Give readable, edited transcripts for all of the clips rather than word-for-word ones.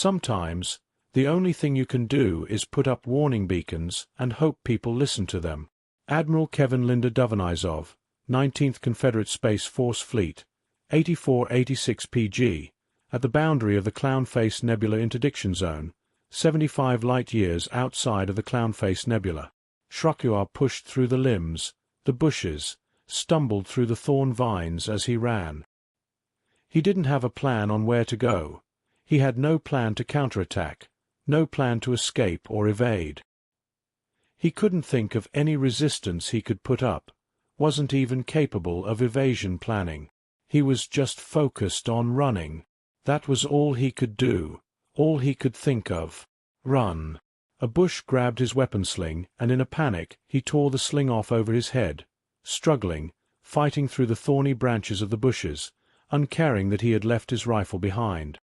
Sometimes, the only thing you can do is put up warning beacons and hope people listen to them. Admiral Kevin Linder Dovanizov, 19th Confederate Space Force Fleet, 8486 PG, at the boundary of the Clownface Nebula Interdiction Zone, 75 light-years outside of the Clownface Nebula. Ch.12 pushed through the limbs, the bushes, stumbled through the thorn vines as he ran. He didn't have a plan on where to go. He had no plan to counterattack, no plan to escape or evade. He couldn't think of any resistance he could put up, wasn't even capable of evasion planning. He was just focused on running. That was all he could do, all he could think of. Run. A bush grabbed his weapon sling, and in a panic he tore the sling off over his head, struggling, fighting through the thorny branches of the bushes, uncaring that he had left his rifle behind.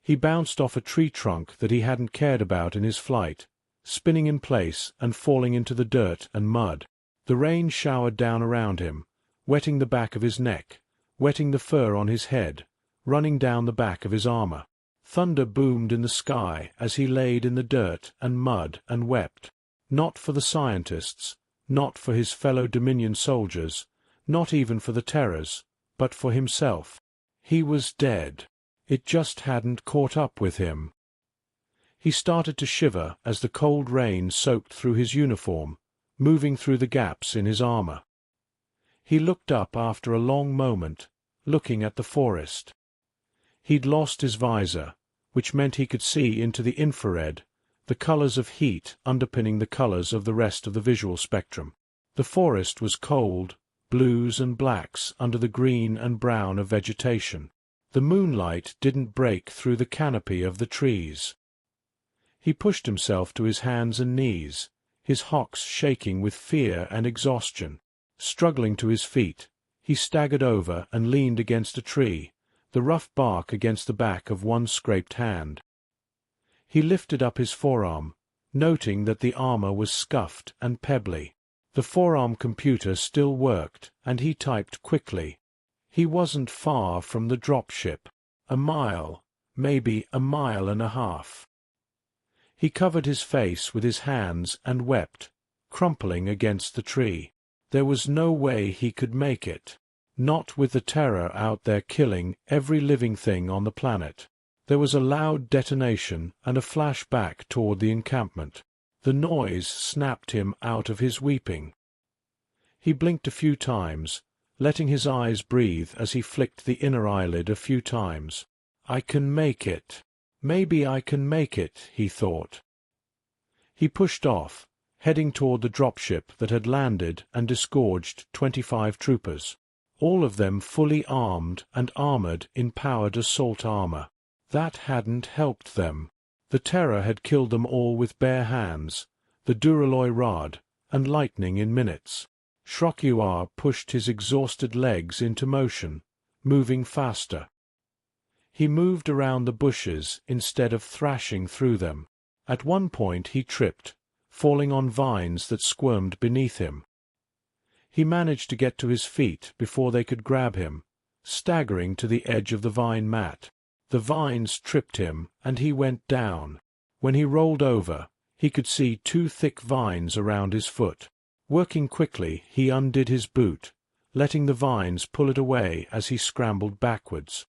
He bounced off a tree trunk that he hadn't cared about in his flight, spinning in place and falling into the dirt and mud. The rain showered down around him, wetting the back of his neck, wetting the fur on his head, running down the back of his armor. Thunder boomed in the sky as he laid in the dirt and mud and wept. Not for the scientists, not for his fellow Dominion soldiers, not even for the Terrors, but for himself. He was dead. It just hadn't caught up with him. He started to shiver as the cold rain soaked through his uniform, moving through the gaps in his armor. He looked up after a long moment, looking at the forest. He'd lost his visor, which meant he could see into the infrared, the colors of heat underpinning the colors of the rest of the visual spectrum. The forest was cold, blues and blacks under the green and brown of vegetation. The moonlight didn't break through the canopy of the trees. He pushed himself to his hands and knees, his hocks shaking with fear and exhaustion. Struggling to his feet, he staggered over and leaned against a tree, the rough bark against the back of one scraped hand. He lifted up his forearm, noting that the armor was scuffed and pebbly. The forearm computer still worked, and he typed quickly. He wasn't far from the dropship. A mile, maybe a mile and a half. He covered his face with his hands and wept, crumpling against the tree. There was no way he could make it. Not with the Terror out there killing every living thing on the planet. There was a loud detonation and a flash back toward the encampment. The noise snapped him out of his weeping. He blinked a few times, letting his eyes breathe as he flicked the inner eyelid a few times. I can make it. Maybe I can make it, he thought. He pushed off, heading toward the dropship that had landed and disgorged 25 troopers. All of them fully armed and armored in powered assault armor. That hadn't helped them. The Terror had killed them all with bare hands, the Duralloy rod, and lightning in minutes. Ch.12 pushed his exhausted legs into motion, moving faster. He moved around the bushes instead of thrashing through them. At one point he tripped, falling on vines that squirmed beneath him. He managed to get to his feet before they could grab him, staggering to the edge of the vine mat. The vines tripped him, and he went down. When he rolled over, he could see 2 thick vines around his foot. Working quickly, he undid his boot, letting the vines pull it away as he scrambled backwards.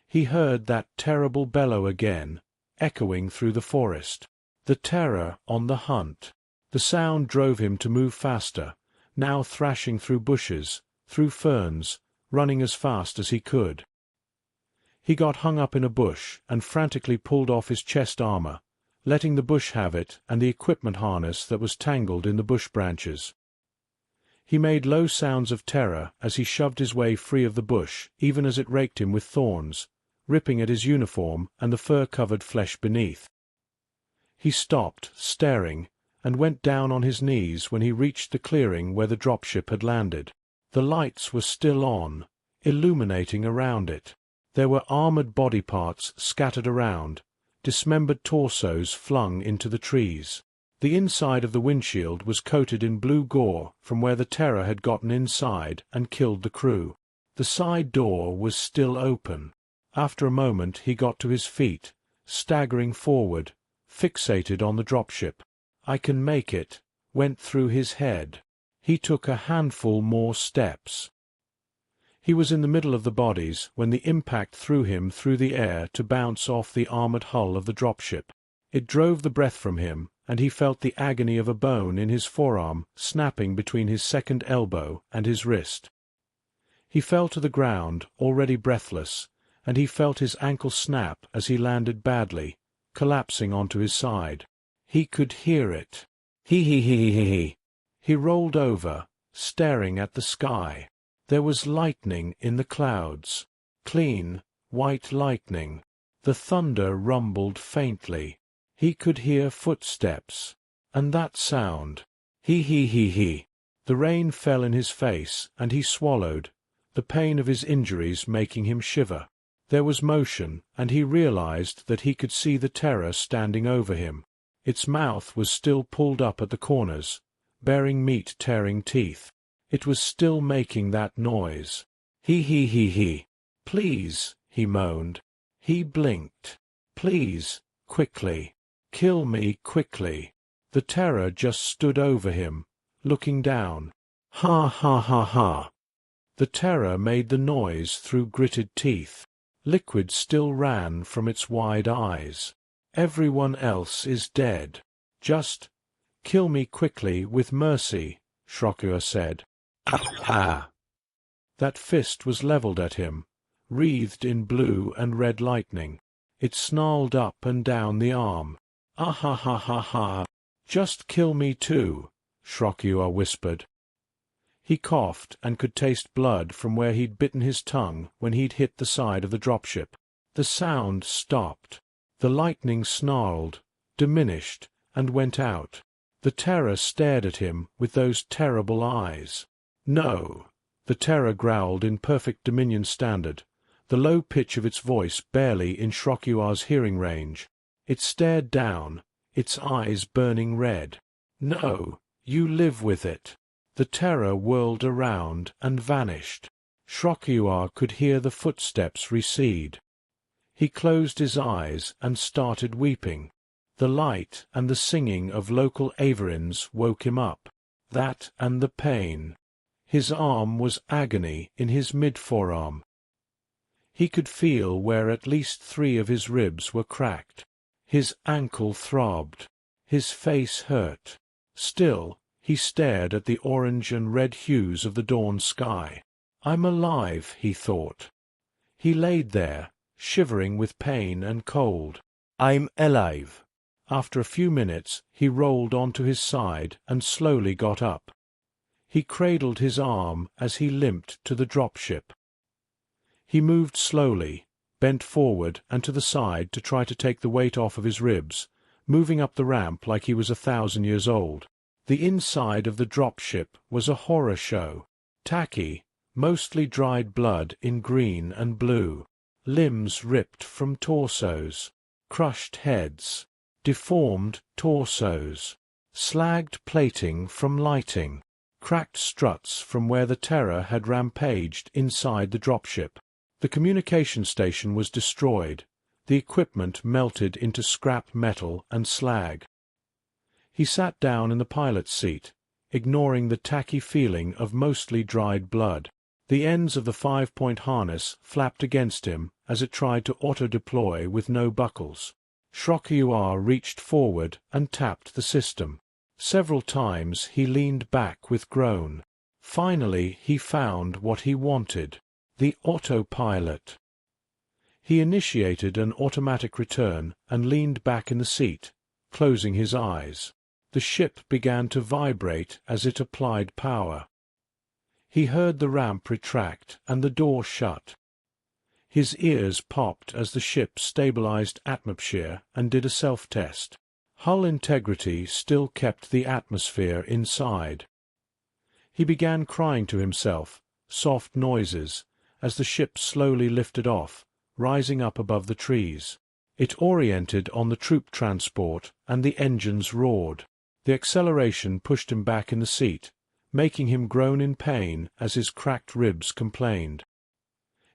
He heard that terrible bellow again, echoing through the forest. The Terror on the hunt. The sound drove him to move faster, now thrashing through bushes, through ferns, running as fast as he could. He got hung up in a bush and frantically pulled off his chest armor, letting the bush have it and the equipment harness that was tangled in the bush branches. He made low sounds of terror as he shoved his way free of the bush, even as it raked him with thorns, ripping at his uniform and the fur-covered flesh beneath. He stopped, staring, and went down on his knees when he reached the clearing where the dropship had landed. The lights were still on, illuminating around it. There were armored body parts scattered around, dismembered torsos flung into the trees. The inside of the windshield was coated in blue gore from where the Terror had gotten inside and killed the crew. The side door was still open. After a moment he got to his feet, staggering forward, fixated on the dropship. "I can make it," went through his head. He took a handful more steps. He was in the middle of the bodies when the impact threw him through the air to bounce off the armored hull of the dropship. It drove the breath from him, and he felt the agony of a bone in his forearm snapping between his second elbow and his wrist. He fell to the ground, already breathless, and he felt his ankle snap as he landed badly, collapsing onto his side. He could hear it. He. He rolled over, staring at the sky. There was lightning in the clouds. Clean, white lightning. The thunder rumbled faintly. He could hear footsteps. And that sound. He. The rain fell in his face, and he swallowed, the pain of his injuries making him shiver. There was motion, and he realized that he could see the terror standing over him. Its mouth was still pulled up at the corners, bearing meat-tearing teeth. It was still making that noise. He. "Please," he moaned. He blinked. "Please, quickly. Kill me quickly." The terror just stood over him, looking down. Ha. The terror made the noise through gritted teeth. Liquid still ran from its wide eyes. "Everyone else is dead. Just kill me quickly with mercy," Ch.12 said. Ah! That fist was leveled at him, wreathed in blue and red lightning. It snarled up and down the arm. Ha. "Just kill me too," Ch.12 whispered. He coughed and could taste blood from where he'd bitten his tongue when he'd hit the side of the dropship. The sound stopped. The lightning snarled, diminished, and went out. The terror stared at him with those terrible eyes. "No," the terror growled in perfect Dominion standard, the low pitch of its voice barely in Ch.12's hearing range. It stared down, its eyes burning red. "No, you live with it." The terror whirled around and vanished. Ch.12 could hear the footsteps recede. He closed his eyes and started weeping. The light and the singing of local Averins woke him up. That and the pain. His arm was agony in his mid-forearm. He could feel where at least 3 of his ribs were cracked. His ankle throbbed. His face hurt. Still, he stared at the orange and red hues of the dawn sky. "I'm alive," he thought. He laid there, shivering with pain and cold. "I'm alive." After a few minutes, he rolled onto his side and slowly got up. He cradled his arm as he limped to the dropship. He moved slowly, bent forward and to the side to try to take the weight off of his ribs, moving up the ramp like he was 1,000 years old. The inside of the dropship was a horror show. Tacky, mostly dried blood in green and blue. Limbs ripped from torsos. Crushed heads. Deformed torsos. Slagged plating from lighting. Cracked struts from where the terror had rampaged inside the dropship. The communication station was destroyed. The equipment melted into scrap metal and slag. He sat down in the pilot's seat, ignoring the tacky feeling of mostly dried blood. The ends of the 5-point harness flapped against him as it tried to auto-deploy with no buckles. Ch.12 reached forward and tapped the system. Several times he leaned back with groan. Finally he found what he wanted. The autopilot. He initiated an automatic return and leaned back in the seat, closing his eyes. The ship began to vibrate as it applied power. He heard the ramp retract and the door shut. His ears popped as the ship stabilized atmosphere and did a self-test. Hull integrity still kept the atmosphere inside. He began crying to himself, soft noises, as the ship slowly lifted off, rising up above the trees. It oriented on the troop transport and the engines roared. The acceleration pushed him back in the seat, making him groan in pain as his cracked ribs complained.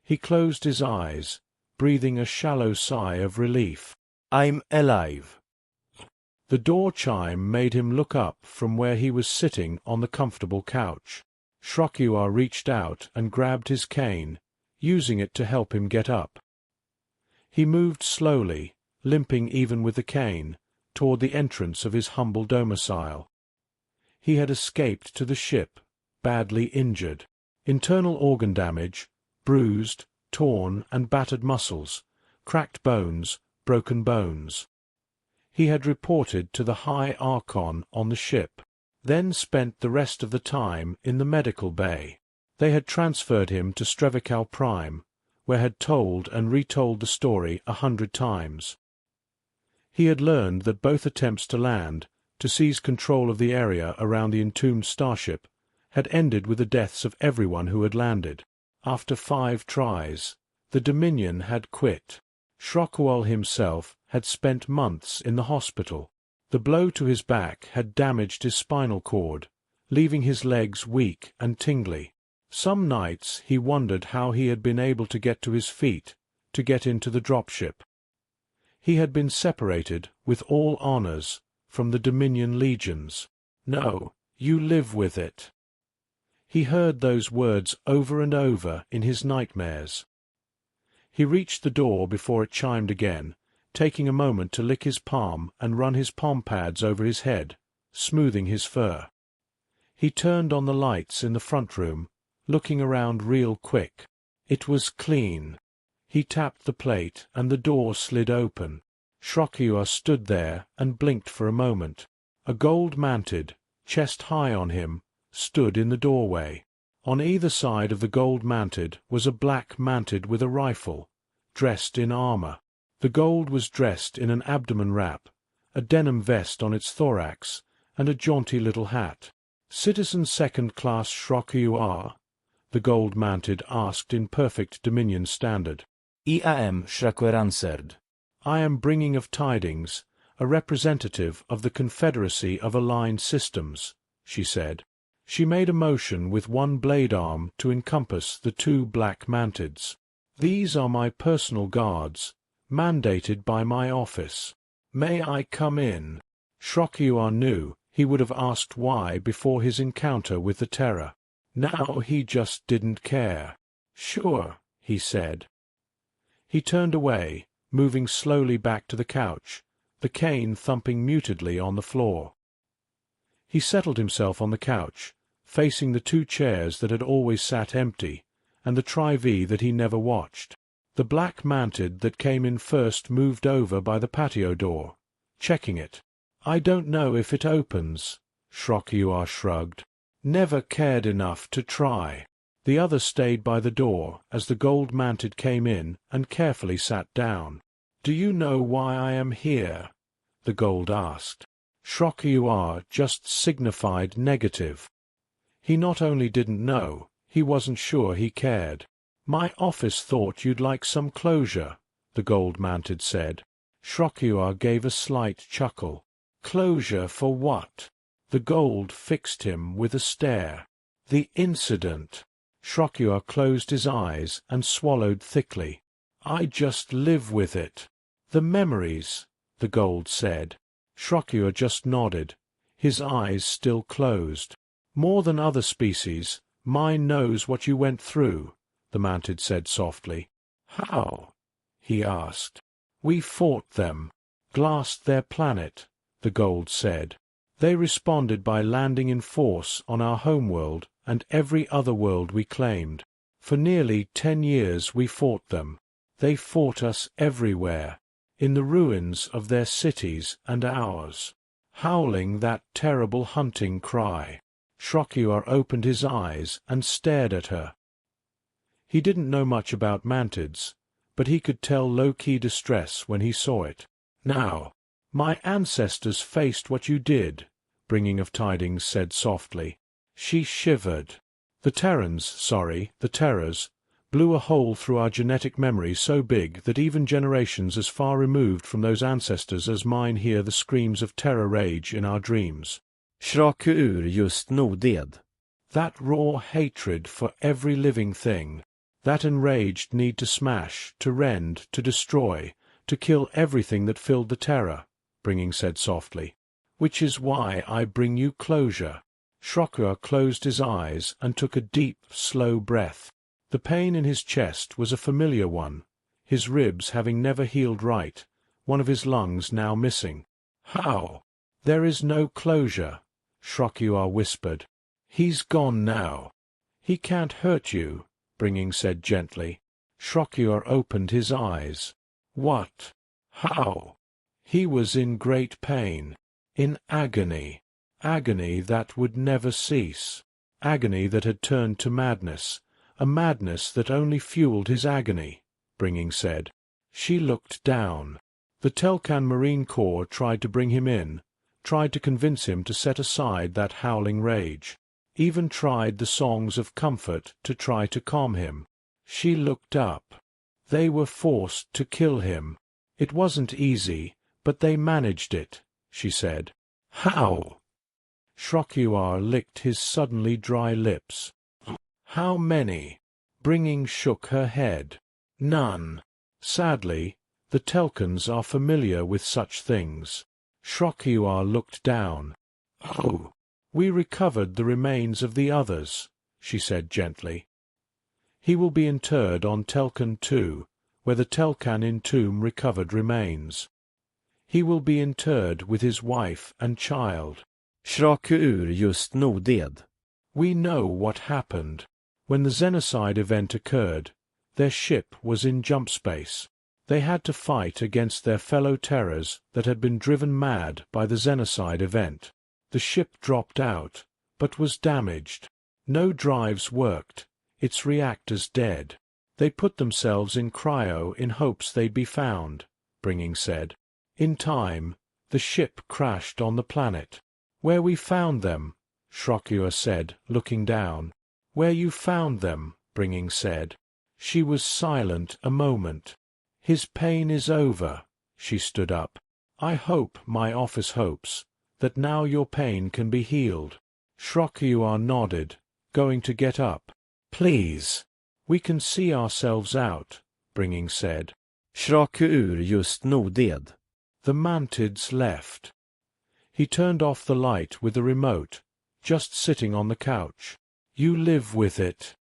He closed his eyes, breathing a shallow sigh of relief. I'm alive. The door chime made him look up from where he was sitting on the comfortable couch. Ch.12 reached out and grabbed his cane, using it to help him get up. He moved slowly, limping even with the cane, toward the entrance of his humble domicile. He had escaped to the ship, badly injured. Internal organ damage, bruised, torn and battered muscles, cracked bones, broken bones. He had reported to the High Archon on the ship, then spent the rest of the time in the medical bay. They had transferred him to Strevical Prime, where had told and retold the story 100 times. He had learned that both attempts to land, to seize control of the area around the entombed starship, had ended with the deaths of everyone who had landed. After 5 tries, the Dominion had quit. Ch.12 himself had spent months in the hospital. The blow to his back had damaged his spinal cord, leaving his legs weak and tingly. Some nights he wondered how he had been able to get to his feet, to get into the dropship. He had been separated, with all honors, from the Dominion legions. "No, you live with it." He heard those words over and over in his nightmares. He reached the door before it chimed again, taking a moment to lick his palm and run his palm pads over his head, smoothing his fur. He turned on the lights in the front room, looking around real quick. It was clean. He tapped the plate and the door slid open. Ch.12 stood there and blinked for a moment. A gold-manted, chest high on him, stood in the doorway. On either side of the gold-manted was a black-manted with a rifle, dressed in armor. The gold was dressed in an abdomen wrap, a denim vest on its thorax, and a jaunty little hat. "Citizen second-class Ch.12?" the gold-manted asked in perfect Dominion standard. I am, Ch.12 answered. "I am bringing of tidings, a representative of the Confederacy of Aligned Systems," she said. She made a motion with one blade arm to encompass the 2 black mantids. "These are my personal guards, mandated by my office. May I come in?" Ch.12 knew he would have asked why before his encounter with the Terror. Now he just didn't care. "Sure," he said. He turned away, moving slowly back to the couch, the cane thumping mutedly on the floor. He settled himself on the couch, facing the 2 chairs that had always sat empty, and the Tri-V that he never watched. The black mantid that came in first moved over by the patio door, checking it. "I don't know if it opens," Ch.12 shrugged. "Never cared enough to try." The other stayed by the door as the gold-manted came in and carefully sat down. "Do you know why I am here?" the gold asked. Ch.12 just signified negative. He not only didn't know, he wasn't sure he cared. "My office thought you'd like some closure," the gold-manted said. Ch.12 gave a slight chuckle. "Closure for what?" The gold fixed him with a stare. "The incident." Ch.12 closed his eyes and swallowed thickly. "I just live with it." "The memories," the gold said. Ch.12 just nodded, his eyes still closed. "More than other species, mine knows what you went through," the mantid said softly. "How?" he asked. "We fought them, glassed their planet," the gold said. "They responded by landing in force on our homeworld and every other world we claimed. For nearly 10 years we fought them. They fought us everywhere, in the ruins of their cities and ours, howling that terrible hunting cry." Ch.12 opened his eyes and stared at her. He didn't know much about mantids, but he could tell low-key distress when he saw it. "Now, my ancestors faced what you did," Bringing of Tidings said softly. She shivered. The Terrors, blew a hole through our genetic memory so big that even generations as far removed from those ancestors as mine hear the screams of terror rage in our dreams. Ch.12 just noded. That raw hatred for every living thing, that enraged need to smash, to rend, to destroy, to kill everything that filled the terror, Bringing said softly. Which is why I bring you closure. Ch.12 closed his eyes and took a deep, slow breath. The pain in his chest was a familiar one, his ribs having never healed right, one of his lungs now missing. How? There is no closure, Ch.12 whispered. He's gone now. He can't hurt you, Bringing said gently. Ch.12 opened his eyes. What? How? He was in great pain, in agony, agony that would never cease, agony that had turned to madness, a madness that only fueled his agony, Bringing said. She looked down. The Telkan Marine Corps tried to bring him in, tried to convince him to set aside that howling rage, even tried the songs of comfort to try to calm him. She looked up. They were forced to kill him. It wasn't easy, but they managed it, she said. How? Ch.12 licked his suddenly dry lips. How many? Bringing shook her head. None. Sadly, the Telkans are familiar with such things. Ch.12 looked down. Oh, we recovered the remains of the others, she said gently. He will be interred on Telkan 2, where the Telkan entomb recovered remains. He will be interred with his wife and child. Ch.12 noded. We know what happened. When the Xenocide event occurred, their ship was in jump space. They had to fight against their fellow terrors that had been driven mad by the Xenocide event. The ship dropped out, but was damaged. No drives worked, its reactors dead. They put themselves in cryo in hopes they'd be found, Bringing said. In time, the ship crashed on the planet. Where we found them, Ch.12 said, looking down. Where you found them, Bringing said. She was silent a moment. His pain is over, she stood up. I hope, my office hopes, that now your pain can be healed. Ch.12 nodded, going to get up. Please. We can see ourselves out, Bringing said. Ch.12 noded. The Mantids left. He turned off the light with the remote, just sitting on the couch. You live with it,